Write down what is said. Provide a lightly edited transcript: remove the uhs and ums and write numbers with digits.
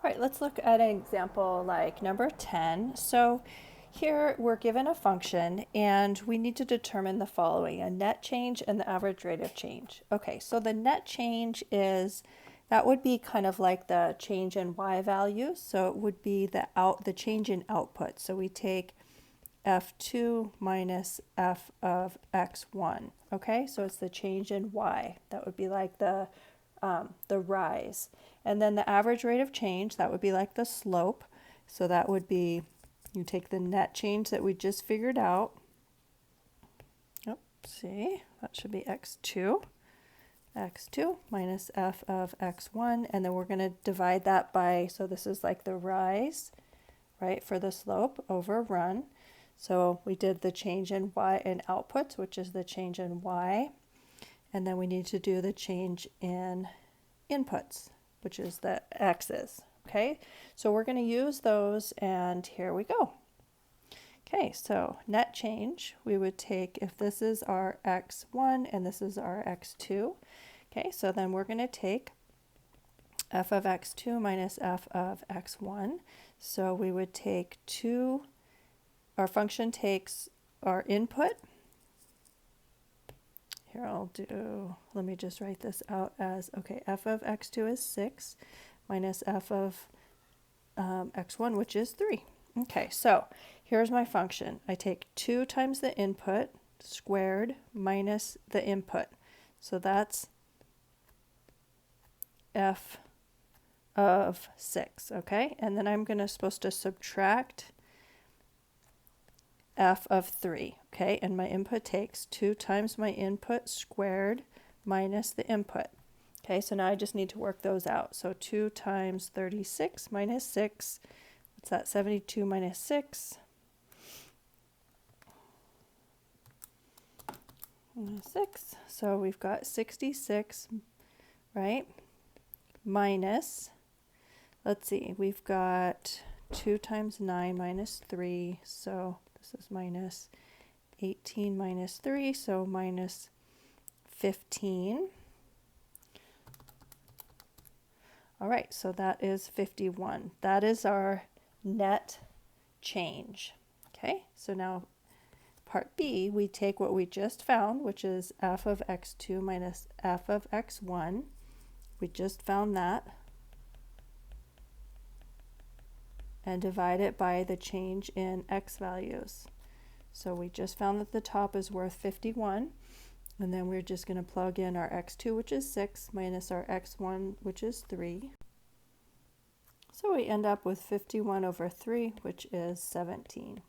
All right, let's look at an example like number 10. So here we're given a function and we need to determine the following, a net change and the average rate of change. Okay, so the net change is, that would be kind of like the change in y value. So it would be the change in output. So we take f2 minus f of x1. Okay, so it's the change in y. That would be like the rise. And then the average rate of change, that would be like the slope. So that would be, you take the net change that we just figured out. Oh, see, that should be x2. x2 minus f of x1. And then we're going to divide that by, so this is like the rise, right, for the slope over run. So we did the change in y in outputs, which is the change in y. And then we need to do the change in inputs, which is the x's. Okay, so we're going to use those, and here we go. Okay, so net change, we would take, if this is our x1 and this is our x2, okay, so then we're going to take f of x2 minus f of x1. So we would take our function takes our input. Here let me just write this out as, okay, f of x2 is 6 minus f of x1, which is 3. Okay, so here's my function. I take 2 times the input squared minus the input. So that's f of 6, okay? And then I'm supposed to subtract f of 3, okay? And my input takes 2 times my input squared minus the input. Okay, so now I just need to work those out. So 2 times 36 minus 6, what's that? 72 minus 6. Minus 6. So we've got 66, right? Minus, let's see, we've got 2 times 9 minus 3, so this is minus 18 minus 3, so minus 15. All right, so that is 51. That is our net change. Okay, so now part B, we take what we just found, which is f of x2 minus f of x1. We just found that. And divide it by the change in x values. So we just found that the top is worth 51, and then we're just going to plug in our x2, which is 6, minus our x1, which is 3. So we end up with 51 over 3, which is 17.